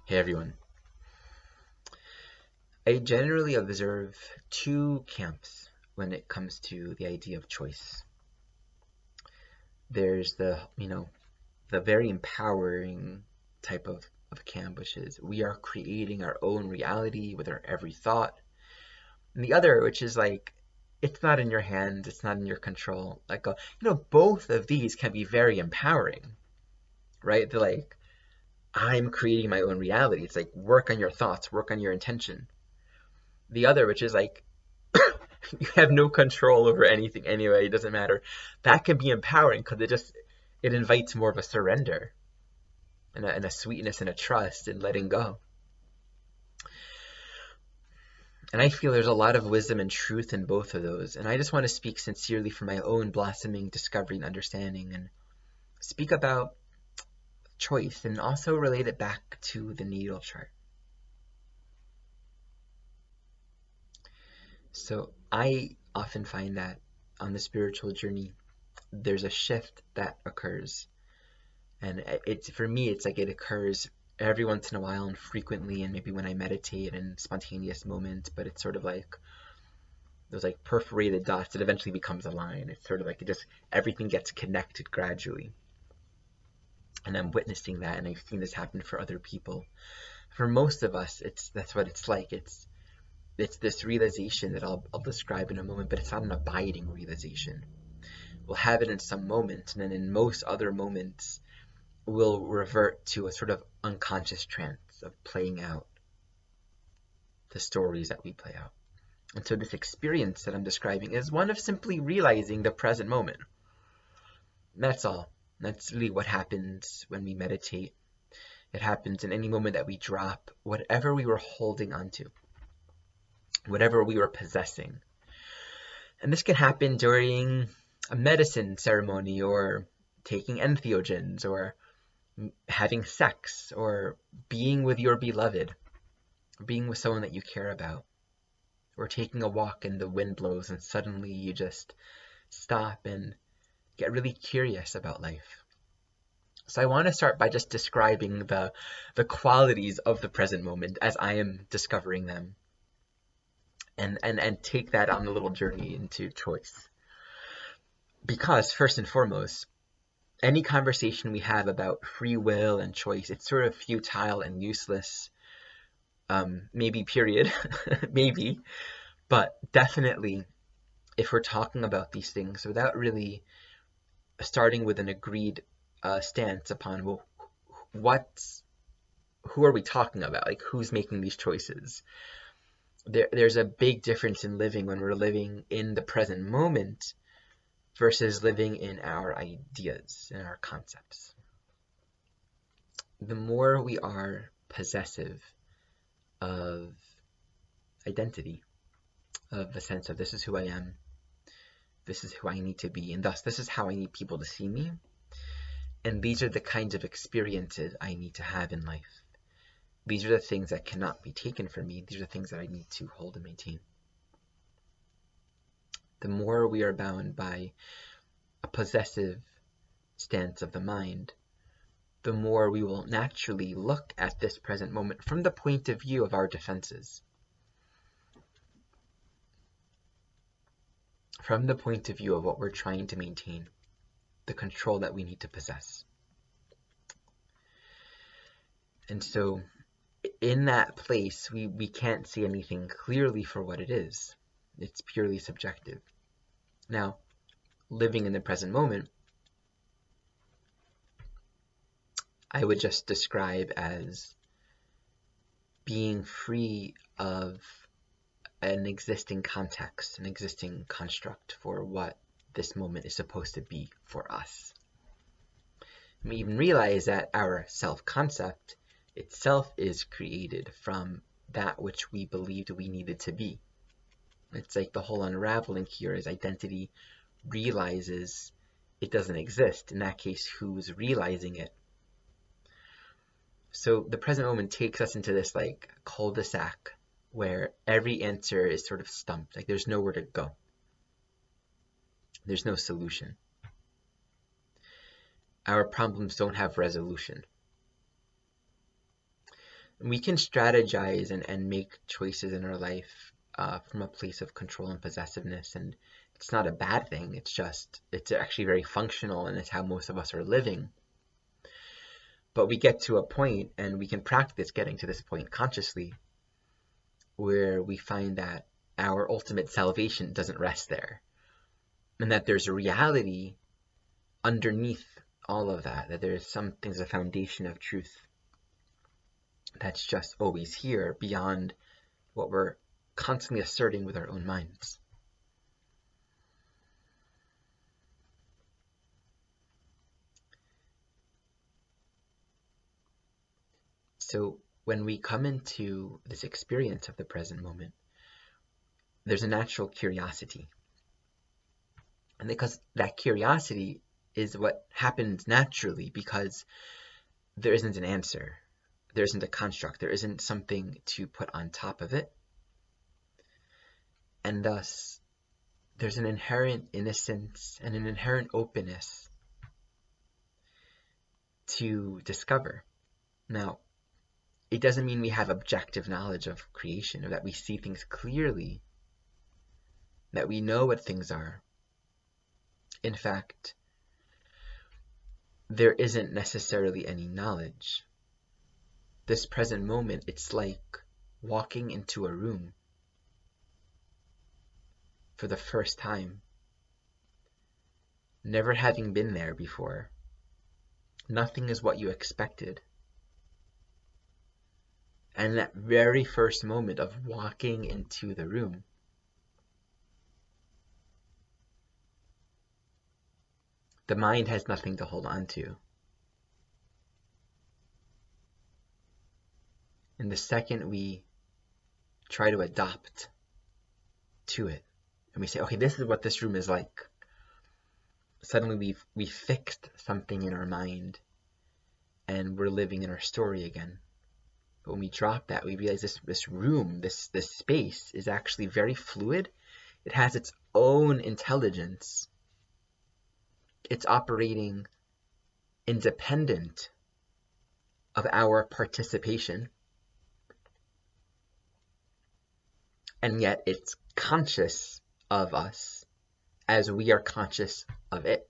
Hey everyone. I generally observe two camps when it comes to the idea of choice. There's the very empowering type of camp, which is we are creating our own reality with our every thought. And the other, which is like, it's not in your hands, it's not in your control. Both of these can be very empowering, right? They're like, I'm creating my own reality. It's like, work on your thoughts, work on your intention. The other, which is like, you have no control over anything anyway. It doesn't matter. That can be empowering because it invites more of a surrender and a sweetness and a trust in letting go. And I feel there's a lot of wisdom and truth in both of those. And I just want to speak sincerely from my own blossoming discovery and understanding and speak about choice and also relate it back to the natal chart. So I often find that on the spiritual journey, there's a shift that occurs. And it's for me, it's like it occurs every once in a while and frequently, and maybe when I meditate in spontaneous moments. But it's sort of like those like perforated dots. It eventually becomes a line. It's sort of like everything gets connected gradually. And I'm witnessing that, and I've seen this happen for other people. For most of us, that's what it's like. It's this realization that I'll describe in a moment, but it's not an abiding realization. We'll have it in some moments, and then in most other moments, will revert to a sort of unconscious trance of playing out the stories that we play out. And so this experience that I'm describing is one of simply realizing the present moment. That's all. That's really what happens when we meditate. It happens in any moment that we drop whatever we were holding onto, whatever we were possessing. And this can happen during a medicine ceremony or taking entheogens or having sex or being with your beloved, being with someone that you care about, or taking a walk and the wind blows and suddenly you just stop and get really curious about life. So I want to start by just describing the qualities of the present moment as I am discovering them, and take that on a little journey into choice. Because first and foremost, any conversation we have about free will and choice, it's sort of futile and useless. Maybe period, maybe, but definitely if we're talking about these things without really starting with an agreed stance upon, well, who are we talking about? Like, who's making these choices? There's a big difference in living when we're living in the present moment versus living in our ideas and our concepts. The more we are possessive of identity, of a sense of this is who I am, this is who I need to be, and thus this is how I need people to see me, and these are the kinds of experiences I need to have in life. These are the things that cannot be taken from me. These are the things that I need to hold and maintain. The more we are bound by a possessive stance of the mind, the more we will naturally look at this present moment from the point of view of our defenses. From the point of view of what we're trying to maintain, the control that we need to possess. And so in that place, we can't see anything clearly for what it is. It's purely subjective. Now, living in the present moment, I would just describe as being free of an existing context, an existing construct for what this moment is supposed to be for us. And we even realize that our self-concept itself is created from that which we believed we needed to be. It's like the whole unraveling here is identity realizes it doesn't exist. In that case, who's realizing it? So the present moment takes us into this like cul-de-sac where every answer is sort of stumped. Like there's nowhere to go. There's no solution. Our problems don't have resolution. We can strategize and make choices in our life from a place of control and possessiveness, and it's not a bad thing. It's actually very functional, and it's how most of us are living. But we get to a point, and we can practice getting to this point consciously, where we find that our ultimate salvation doesn't rest there, and that there's a reality underneath all of that, that there's there's a foundation of truth that's just always here beyond what we're constantly asserting with our own minds. So when we come into this experience of the present moment, there's a natural curiosity. And because that curiosity is what happens naturally, because there isn't an answer, there isn't a construct, there isn't something to put on top of it. And thus, there's an inherent innocence and an inherent openness to discover. Now, it doesn't mean we have objective knowledge of creation, or that we see things clearly, that we know what things are. In fact, there isn't necessarily any knowledge. This present moment, it's like walking into a room for the first time, never having been there before. Nothing is what you expected. And that very first moment of walking into the room, the mind has nothing to hold on to. And the second we try to adapt to it, and we say, okay, this is what this room is like, suddenly we've fixed something in our mind, and we're living in our story again. But when we drop that, we realize this room, this space is actually very fluid. It has its own intelligence. It's operating independent of our participation. And yet it's conscious of us as we are conscious of it.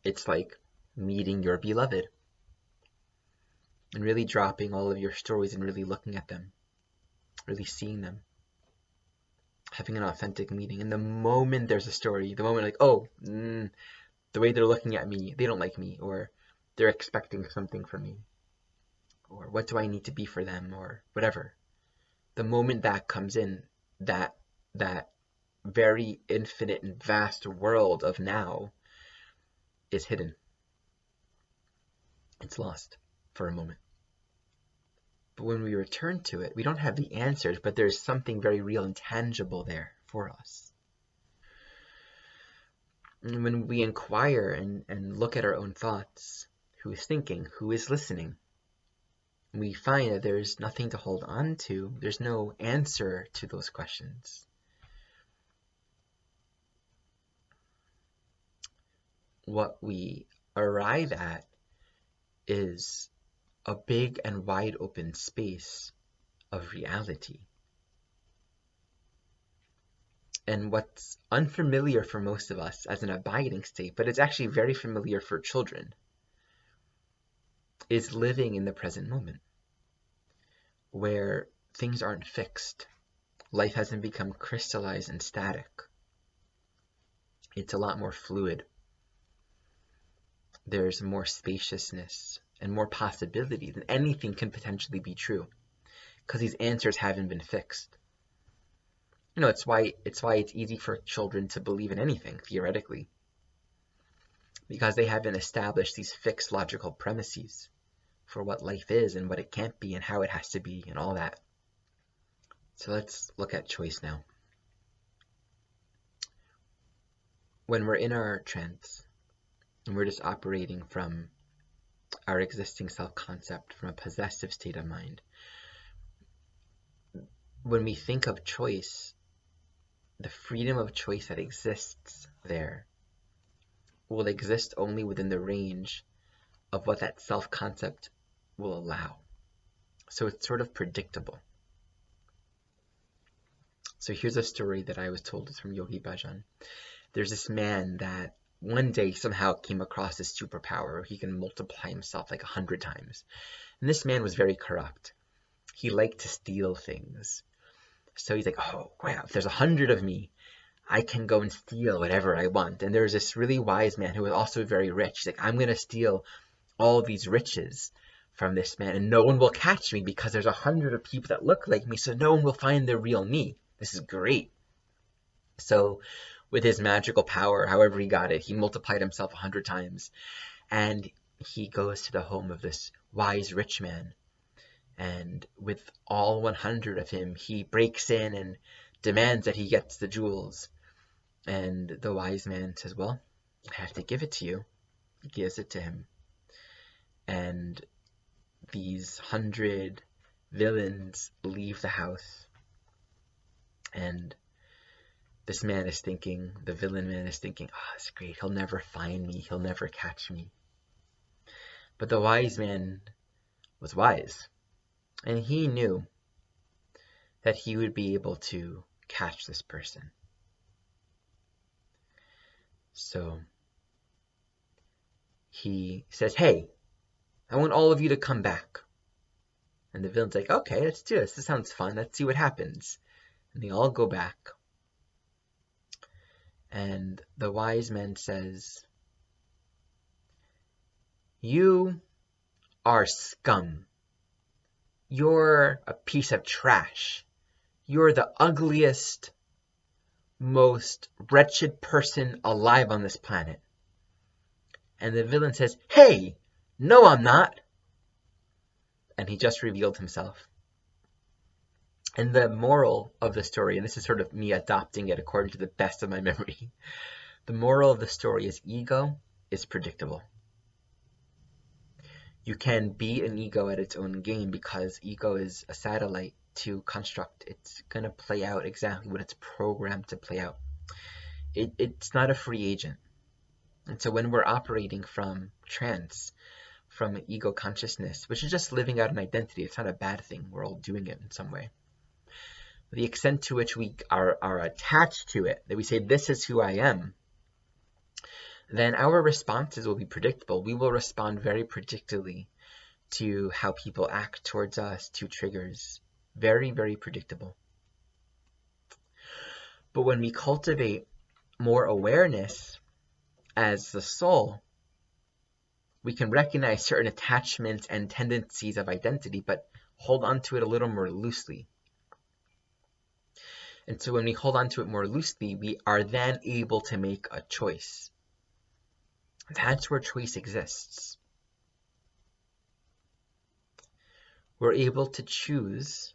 It's like meeting your beloved and really dropping all of your stories and really looking at them, really seeing them, having an authentic meeting. And the moment there's a story, the moment like, oh, the way they're looking at me, they don't like me, or they're expecting something from me, or what do I need to be for them, or whatever. The moment that comes in, that very infinite and vast world of now is hidden. It's lost for a moment. But when we return to it, we don't have the answers, but there's something very real and tangible there for us. And when we inquire and look at our own thoughts, who is thinking, who is listening, we find that there's nothing to hold on to. There's no answer to those questions. What we arrive at is a big and wide open space of reality. And what's unfamiliar for most of us as an abiding state, but it's actually very familiar for children, is living in the present moment, where things aren't fixed. Life hasn't become crystallized and static. It's a lot more fluid. There's more spaciousness and more possibility than anything can potentially be true, because these answers haven't been fixed. You know, it's why it's easy for children to believe in anything, theoretically, because they haven't established these fixed logical premises for what life is and what it can't be and how it has to be and all that. So let's look at choice now. When we're in our trance and we're just operating from our existing self-concept, from a possessive state of mind, when we think of choice, the freedom of choice that exists there will exist only within the range of what that self-concept will allow. So it's sort of predictable. So here's a story that I was told. It's from Yogi Bhajan. There's this man that one day somehow came across this superpower. He can multiply himself like 100 times. And this man was very corrupt. He liked to steal things. So he's like, oh, wow, if there's 100 of me, I can go and steal whatever I want. And there's this really wise man who was also very rich. He's like, I'm going to steal all these riches from this man, and no one will catch me because there's 100 of people that look like me, so no one will find the real me. This is great. So with his magical power, however he got it, he multiplied himself 100 times, and he goes to the home of this wise rich man. And with all 100 of him, he breaks in and demands that he gets the jewels. And the wise man says, well, I have to give it to you. He gives it to him. And these 100 villains leave the house. And this man is thinking, the villain man is thinking, oh, it's great. He'll never find me. He'll never catch me. But the wise man was wise. And he knew that he would be able to catch this person. So he says, hey, I want all of you to come back. And the villain's like, okay, let's do this. This sounds fun. Let's see what happens. And they all go back. And the wise man says, you are scum. You're a piece of trash. You're the ugliest, most wretched person alive on this planet. And the villain says, hey, no, I'm not. And he just revealed himself. And the moral of the story, and this is sort of me adopting it according to the best of my memory, the moral of the story is ego is predictable. You can be an ego at its own game because ego is a satellite to construct. It's going to play out exactly what it's programmed to play out. It's not a free agent. And so when we're operating from trance, from ego consciousness, which is just living out an identity, it's not a bad thing. We're all doing it in some way. The extent to which we are attached to it, that we say, this is who I am, then our responses will be predictable. We will respond very predictably to how people act towards us, to triggers. Very, very predictable. But when we cultivate more awareness as the soul, we can recognize certain attachments and tendencies of identity, but hold on to it a little more loosely. And so when we hold on to it more loosely, we are then able to make a choice. That's where choice exists. We're able to choose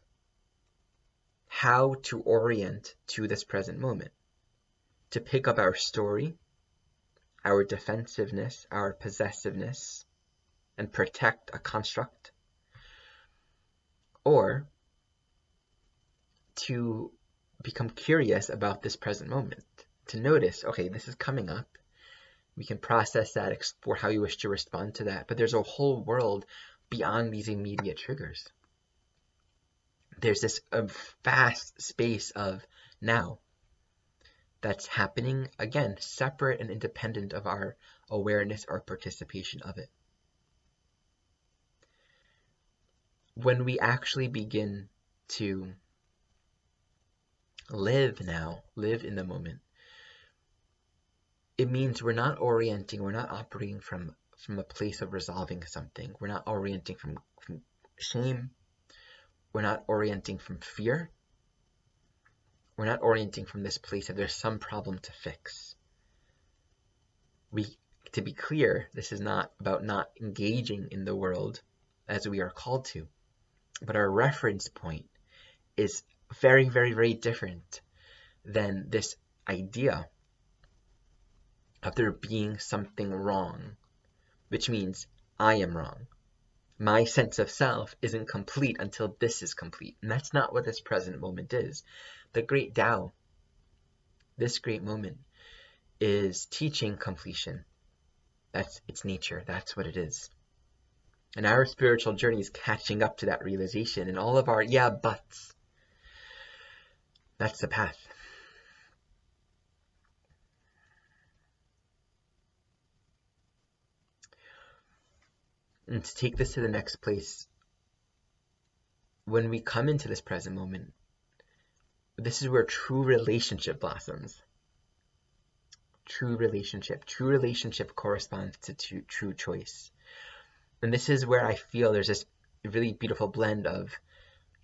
how to orient to this present moment, to pick up our story, our defensiveness, our possessiveness, and protect a construct, or to become curious about this present moment, to notice, okay, this is coming up. We can process that, explore how you wish to respond to that, but there's a whole world beyond these immediate triggers. There's this vast space of now that's happening, again, separate and independent of our awareness or participation of it. When we actually begin to live now, live in the moment, it means we're not orienting, we're not operating from a place of resolving something. We're not orienting from shame. We're not orienting from fear. We're not orienting from this place of there's some problem to fix. To be clear, this is not about not engaging in the world as we are called to, but our reference point is very, very, very different than this idea of there being something wrong, which means I am wrong. My sense of self isn't complete until this is complete. And that's not what this present moment is. The great Tao, this great moment, is teaching completion. That's its nature. That's what it is. And our spiritual journey is catching up to that realization, and all of our yeah buts. That's the path. And to take this to the next place, when we come into this present moment, this is where true relationship blossoms. True relationship corresponds to true choice. And this is where I feel there's this really beautiful blend of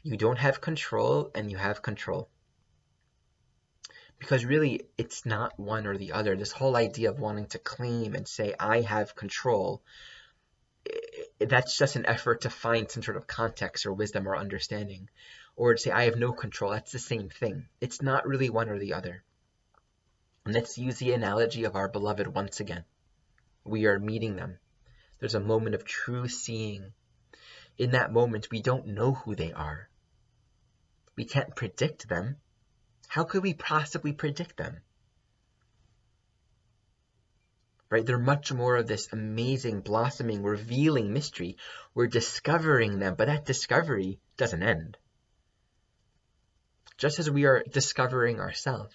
you don't have control and you have control. Because really, it's not one or the other. This whole idea of wanting to claim and say, I have control, that's just an effort to find some sort of context or wisdom or understanding. Or to say, I have no control, that's the same thing. It's not really one or the other. And let's use the analogy of our beloved once again. We are meeting them. There's a moment of true seeing. In that moment, we don't know who they are. We can't predict them. How could we possibly predict them? Right? They're much more of this amazing, blossoming, revealing mystery. We're discovering them, but that discovery doesn't end. Just as we are discovering ourselves.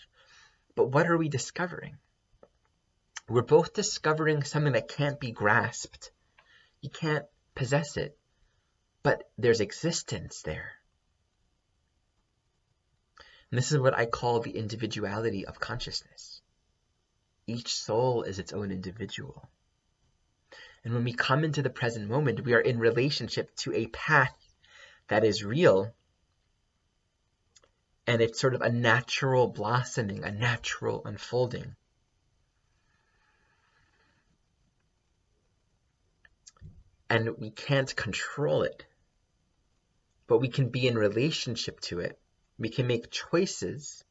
But what are we discovering? We're both discovering something that can't be grasped. You can't possess it, but there's existence there. And this is what I call the individuality of consciousness. Each soul is its own individual. And when we come into the present moment, we are in relationship to a path that is real. And it's sort of a natural blossoming, a natural unfolding. And we can't control it, but we can be in relationship to it. We can make choices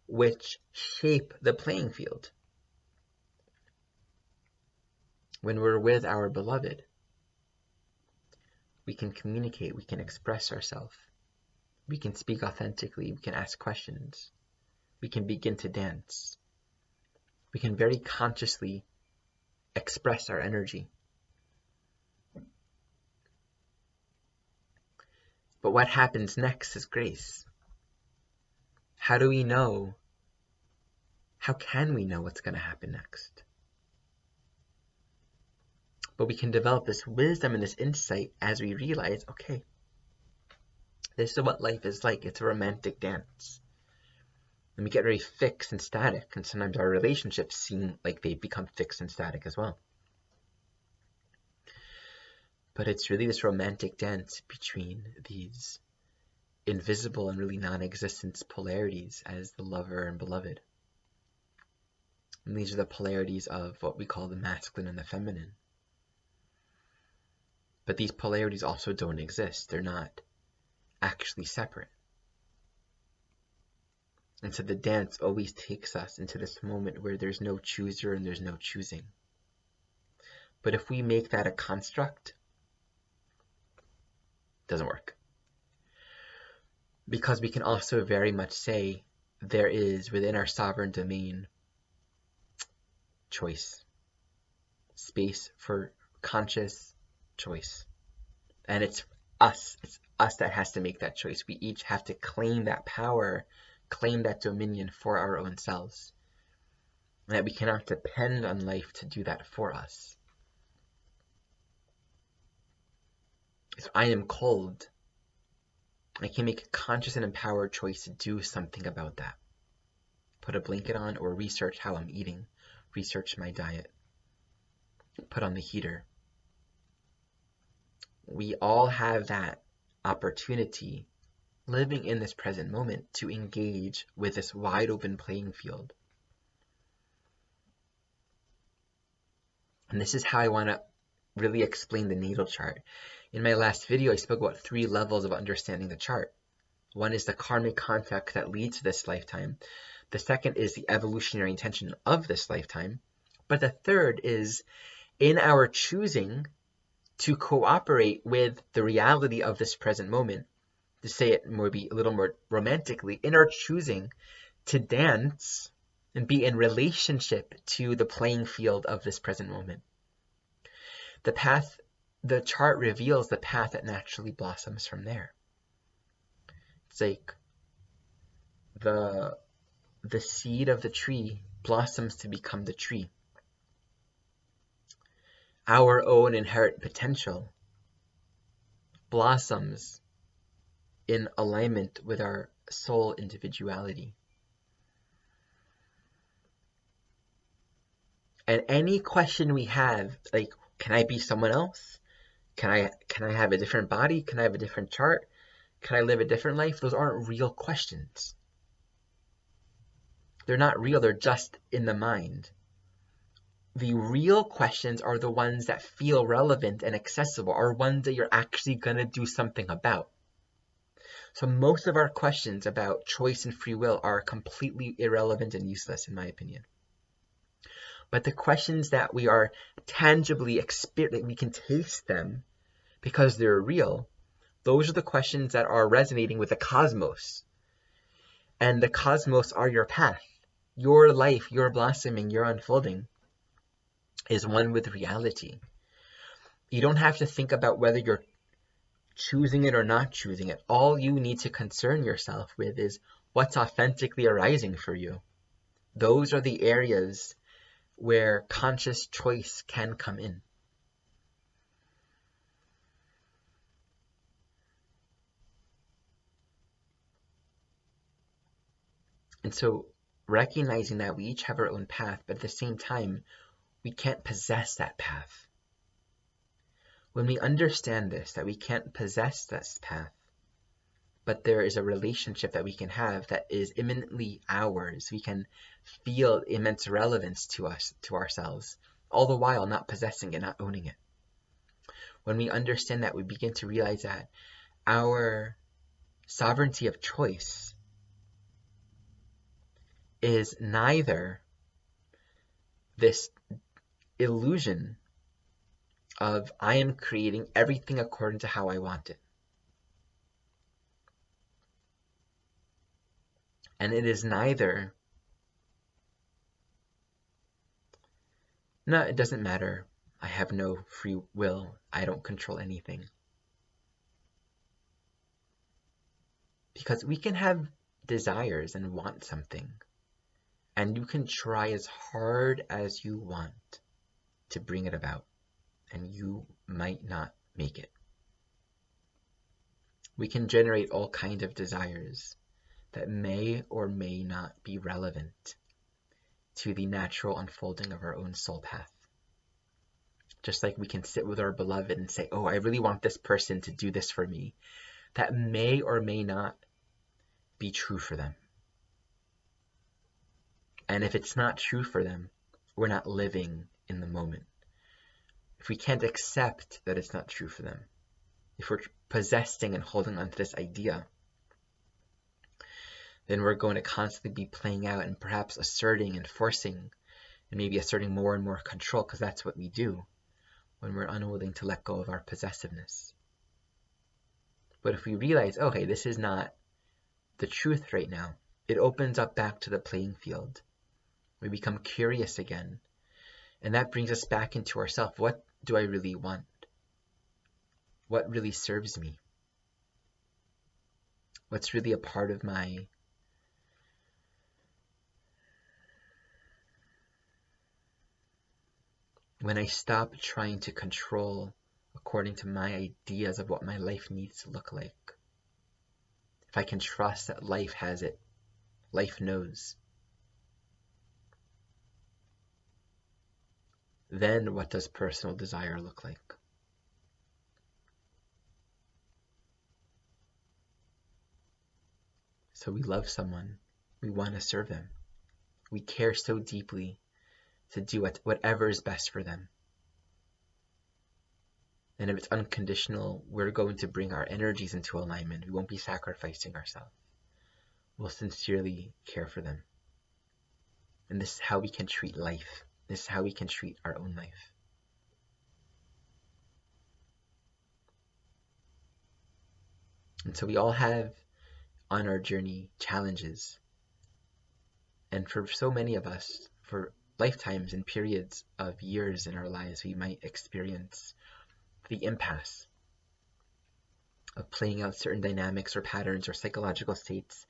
which shape the playing field. When we're with our beloved, we can communicate, we can express ourselves, we can speak authentically, we can ask questions, we can begin to dance, we can very consciously express our energy. But what happens next is grace. How do we know? How can we know what's going to happen next? But we can develop this wisdom and this insight as we realize, okay, this is what life is like. It's a romantic dance. And we get very fixed and static, and sometimes our relationships seem like they become fixed and static as well. But it's really this romantic dance between these invisible and really non-existent polarities as the lover and beloved. And these are the polarities of what we call the masculine and the feminine. But these polarities also don't exist. They're not actually separate. And so the dance always takes us into this moment where there's no chooser and there's no choosing. But if we make that a construct, it doesn't work. Because we can also very much say there is within our sovereign domain choice, space for conscious choice. And it's us that has to make that choice. We each have to claim that power, claim that dominion for our own selves. And that we cannot depend on life to do that for us. If I am cold, I can make a conscious and empowered choice to do something about that. Put a blanket on or research how I'm eating, research my diet, put on the heater. We all have that opportunity living in this present moment to engage with this wide open playing field. And this is how I want to really explain the natal chart. In my last video, I spoke about 3 levels of understanding the chart. One is the karmic context that leads to this lifetime. The second is the evolutionary intention of this lifetime. But the third is in our choosing to cooperate with the reality of this present moment, to say it maybe a little more romantically, in our choosing to dance and be in relationship to the playing field of this present moment. The path the chart reveals the path that naturally blossoms from there. It's like the seed of the tree blossoms to become the tree. Our own inherent potential blossoms in alignment with our soul individuality. And any question we have, like, can I be someone else? Can I have a different body? Can I have a different chart? Can I live a different life? Those aren't real questions. They're not real, they're just in the mind. The real questions are the ones that feel relevant and accessible, are ones that you're actually going to do something about. So most of our questions about choice and free will are completely irrelevant and useless, in my opinion. But the questions that we are tangibly experiencing, we can taste them because they're real, those are the questions that are resonating with the cosmos. And the cosmos are your path. Your life, your blossoming, your unfolding is one with reality. You don't have to think about whether you're choosing it or not choosing it. All you need to concern yourself with is what's authentically arising for you. Those are the areas where conscious choice can come in. And so recognizing that we each have our own path, but at the same time, we can't possess that path. When we understand this, that we can't possess this path, but there is a relationship that we can have that is imminently ours, we can feel immense relevance to us, to ourselves, all the while not possessing it, not owning it. When we understand that, we begin to realize that our sovereignty of choice is neither this illusion of I am creating everything according to how I want it. And it is neither, no, it doesn't matter. I have no free will. I don't control anything. Because we can have desires and want something, and you can try as hard as you want to bring it about, and you might not make it. We can generate all kinds of desires that may or may not be relevant to the natural unfolding of our own soul path. Just like we can sit with our beloved and say, oh, I really want this person to do this for me. That may or may not be true for them. And if it's not true for them, we're not living in the moment. If we can't accept that it's not true for them, if we're possessing and holding on to this idea, then we're going to constantly be playing out and perhaps asserting and forcing and maybe asserting more and more control, because that's what we do when we're unwilling to let go of our possessiveness. But if we realize, okay, this is not the truth right now, it opens up back to the playing field. We become curious again. And that brings us back into ourselves. What do I really want? What really serves me? What's really a part of my when I stop trying to control according to my ideas of what my life needs to look like. If I can trust that life has it, life knows, then what does personal desire look like? So we love someone, we want to serve them, we care so deeply to do whatever is best for them. And if it's unconditional, we're going to bring our energies into alignment. We won't be sacrificing ourselves. We'll sincerely care for them. And this is how we can treat life. This is how we can treat our own life. And so we all have on our journey challenges. And for so many of us, for lifetimes and periods of years in our lives, we might experience the impasse of playing out certain dynamics or patterns or psychological states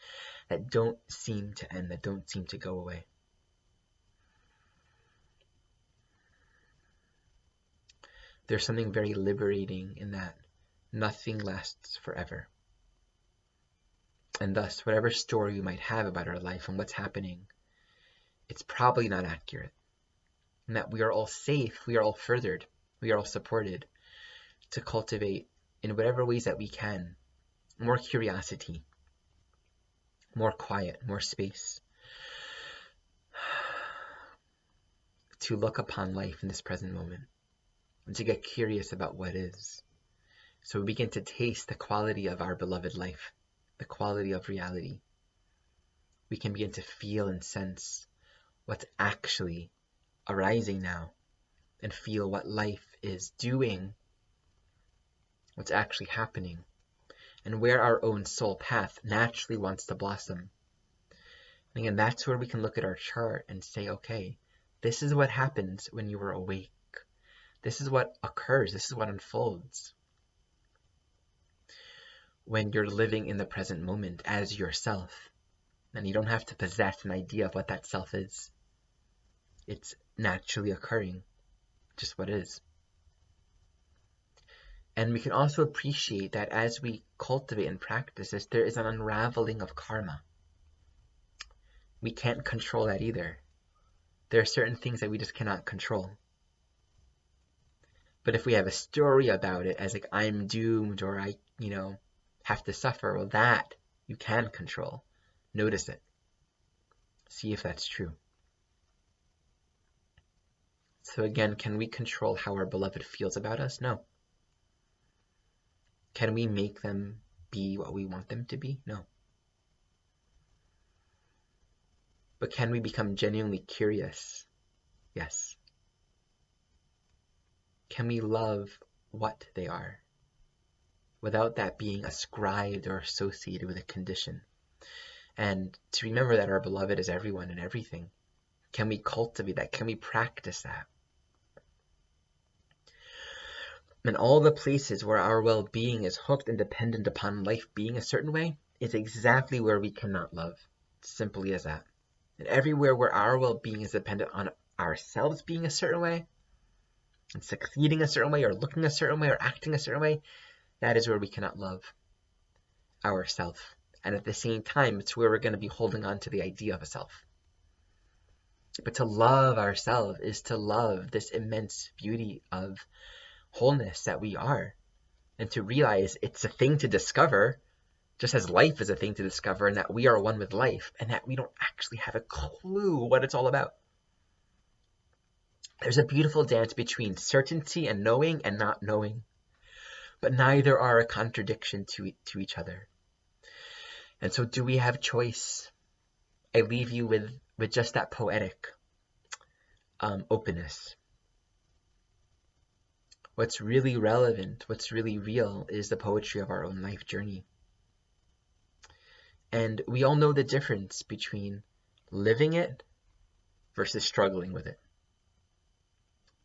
that don't seem to end, that don't seem to go away. There's something very liberating in that nothing lasts forever. And thus, whatever story we might have about our life and what's happening, it's probably not accurate. And that we are all safe, we are all furthered, we are all supported to cultivate, in whatever ways that we can, more curiosity, more quiet, more space, to look upon life in this present moment, and to get curious about what is. So we begin to taste the quality of our beloved life, the quality of reality. We can begin to feel and sense what's actually arising now, and feel what life is doing, what's actually happening, and where our own soul path naturally wants to blossom. And again, that's where we can look at our chart and say, okay, this is what happens when you are awake. This is what occurs. This is what unfolds when you're living in the present moment as yourself. And you don't have to possess an idea of what that self is. It's naturally occurring, just what is. And we can also appreciate that as we cultivate and practice this, there is an unraveling of karma. We can't control that either. There are certain things that we just cannot control. But if we have a story about it as like, I'm doomed, or I, have to suffer, well, that you can control. Notice it. See if that's true. So again, can we control how our beloved feels about us? No. Can we make them be what we want them to be? No. But can we become genuinely curious? Yes. Can we love what they are without that being ascribed or associated with a condition? And to remember that our beloved is everyone and everything. Can we cultivate that? Can we practice that? And all the places where our well-being is hooked and dependent upon life being a certain way is exactly where we cannot love. Simply as that. And everywhere where our well-being is dependent on ourselves being a certain way, and succeeding a certain way, or looking a certain way, or acting a certain way, that is where we cannot love ourself. And at the same time, it's where we're going to be holding on to the idea of a self. But to love ourselves is to love this immense beauty of wholeness that we are, and to realize it's a thing to discover, just as life is a thing to discover, and that we are one with life, and that we don't actually have a clue what it's all about. There's a beautiful dance between certainty and knowing and not knowing, but neither are a contradiction to each other. And so do we have choice? I leave you with just that poetic openness. What's really relevant, what's really real, is the poetry of our own life journey. And we all know the difference between living it versus struggling with it.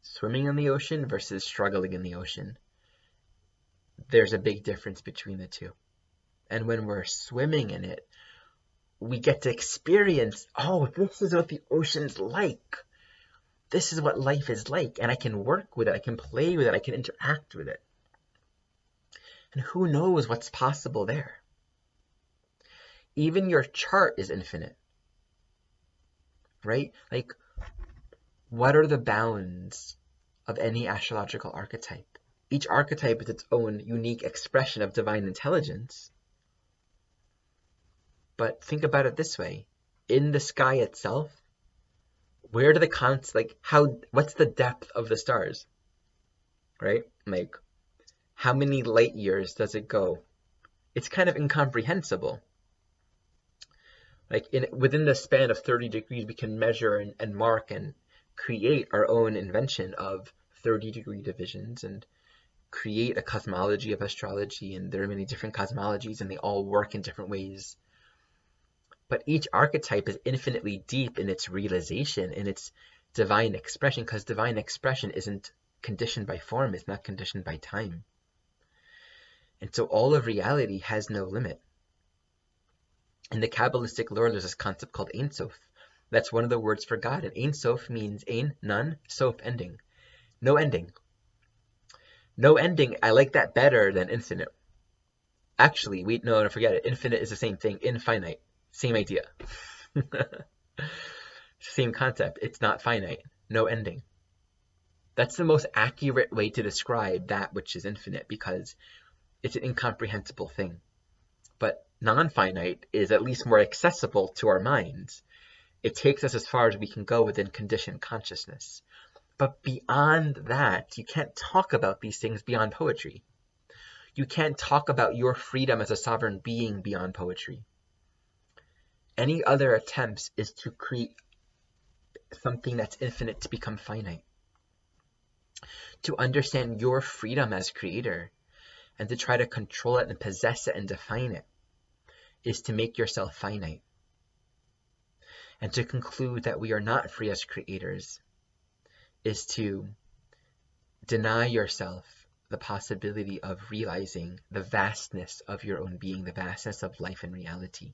Swimming in the ocean versus struggling in the ocean. There's a big difference between the two. And when we're swimming in it, we get to experience, oh, this is what the ocean's like. This is what life is like, and I can work with it, I can play with it, I can interact with it. And who knows what's possible there? Even your chart is infinite, right? Like, what are the bounds of any astrological archetype? Each archetype is its own unique expression of divine intelligence. But think about it this way. In the sky itself, where do the what's the depth of the stars, right? Like, how many light years does it go? It's kind of incomprehensible. Like, within the span of 30 degrees, we can measure and mark and create our own invention of 30-degree divisions and create a cosmology of astrology. And there are many different cosmologies, and they all work in different ways. But each archetype is infinitely deep in its realization, in its divine expression, because divine expression isn't conditioned by form, it's not conditioned by time. And so all of reality has no limit. In the Kabbalistic lore, there's this concept called Ein Sof. That's one of the words for God. And Ein Sof means Ein, none, Sof, ending. No ending. No ending, I like that better than infinite. Actually, no, forget it. Infinite is the same thing. Infinite. Same idea. Same concept. It's not finite. No ending. That's the most accurate way to describe that which is infinite, because it's an incomprehensible thing. But non-finite is at least more accessible to our minds. It takes us as far as we can go within conditioned consciousness. But beyond that, you can't talk about these things beyond poetry. You can't talk about your freedom as a sovereign being beyond poetry. Any other attempts is to create something that's infinite to become finite. To understand your freedom as creator and to try to control it and possess it and define it is to make yourself finite. And to conclude that we are not free as creators is to deny yourself the possibility of realizing the vastness of your own being, the vastness of life and reality.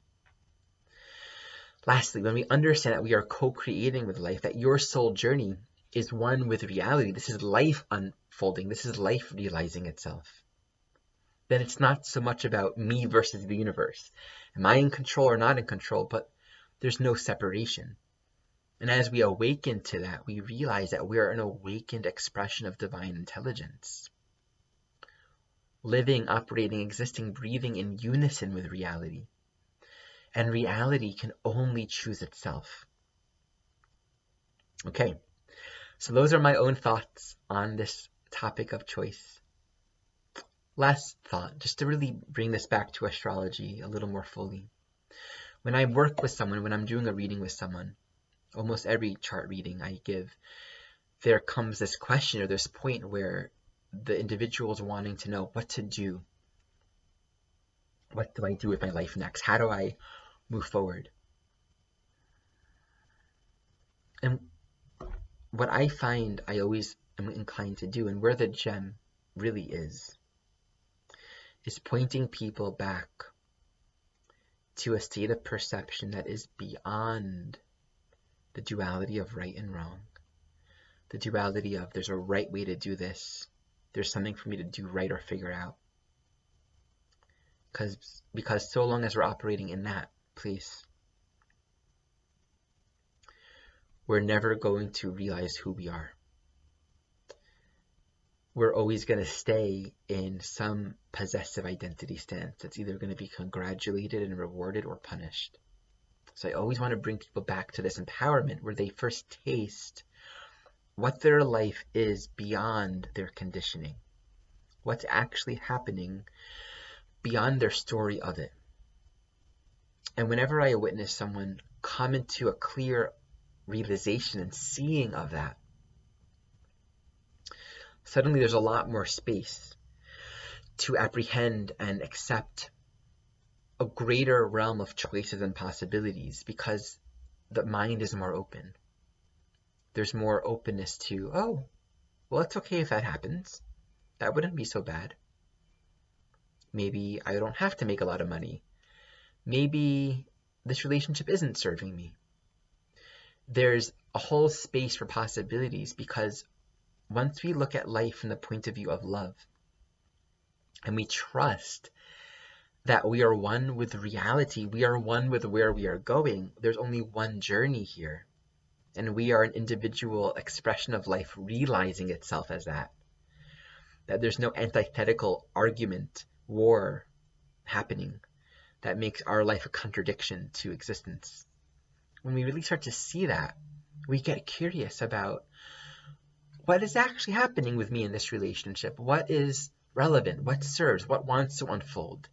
Lastly, when we understand that we are co-creating with life, that your soul journey is one with reality, this is life unfolding, this is life realizing itself, then it's not so much about me versus the universe. Am I in control or not in control? But there's no separation. And as we awaken to that, we realize that we are an awakened expression of divine intelligence. Living, operating, existing, breathing in unison with reality. And reality can only choose itself. Okay, so those are my own thoughts on this topic of choice. Last thought, just to really bring this back to astrology a little more fully. When I work with someone, when I'm doing a reading with someone, almost every chart reading I give, there comes this question or this point where the individual is wanting to know what to do. What do I do with my life next? How do I move forward? And what I find I always am inclined to do, and where the gem really is pointing people back to a state of perception that is beyond the duality of right and wrong. The duality of there's a right way to do this, there's something for me to do right or figure out. Because so long as we're operating in that place, we're never going to realize who we are. We're always going to stay in some possessive identity stance that's either going to be congratulated and rewarded or punished. So I always want to bring people back to this empowerment where they first taste what their life is beyond their conditioning, what's actually happening beyond their story of it. And whenever I witness someone come into a clear realization and seeing of that, suddenly there's a lot more space to apprehend and accept a greater realm of choices and possibilities, because the mind is more open. There's more openness to, oh, well, it's okay if that happens. That wouldn't be so bad. Maybe I don't have to make a lot of money. Maybe this relationship isn't serving me. There's a whole space for possibilities, because once we look at life from the point of view of love, and we trust that we are one with reality, we are one with where we are going, there's only one journey here, and we are an individual expression of life realizing itself as that there's no antithetical argument, war happening that makes our life a contradiction to existence. When we really start to see that, we get curious about what is actually happening with me in this relationship, what is relevant, what serves, what wants to unfold.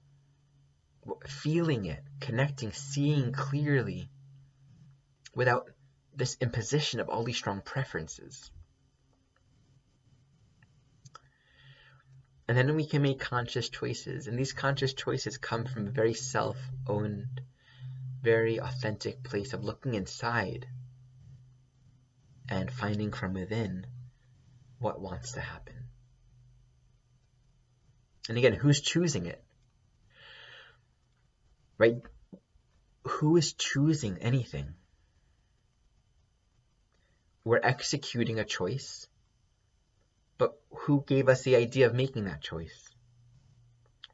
Feeling it, connecting, seeing clearly without this imposition of all these strong preferences. And then we can make conscious choices, and these conscious choices come from a very self-owned, very authentic place of looking inside and finding from within what wants to happen. And again, who's choosing it? Right? Who is choosing anything? We're executing a choice, but who gave us the idea of making that choice?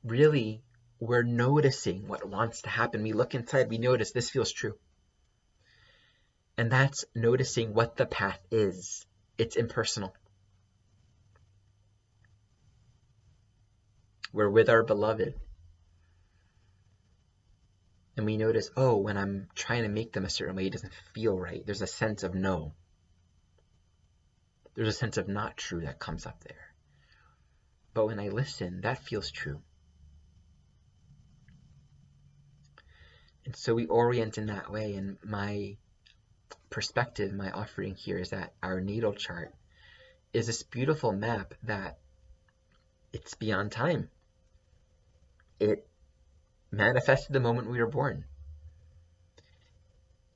Really, we're noticing what wants to happen. We look inside, we notice this feels true. And that's noticing what the path is. It's impersonal. We're with our beloved. And we notice, oh, when I'm trying to make them a certain way, it doesn't feel right. There's a sense of no. There's a sense of not true that comes up there. But when I listen, that feels true. And so we orient in that way. And my perspective, my offering here is that our natal chart is this beautiful map that it's beyond time. It manifested the moment we were born.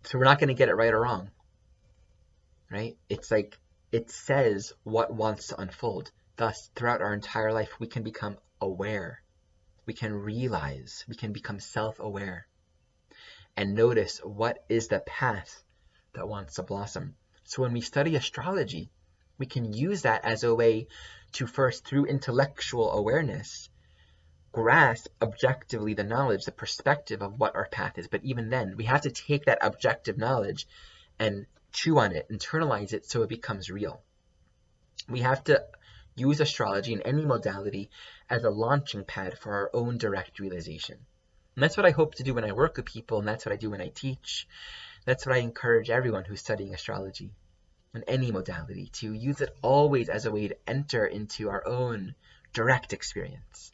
So we're not going to get it right or wrong, right? It's like it says what wants to unfold. Thus, throughout our entire life, we can become aware. We can realize, we can become self-aware and notice what is the path that wants to blossom. So when we study astrology, we can use that as a way to first, through intellectual awareness, grasp objectively the knowledge, the perspective of what our path is. But even then, we have to take that objective knowledge and chew on it, internalize it so it becomes real. We have to use astrology in any modality as a launching pad for our own direct realization. And that's what I hope to do when I work with people, and that's what I do when I teach. That's what I encourage everyone who's studying astrology in any modality, to use it always as a way to enter into our own direct experience.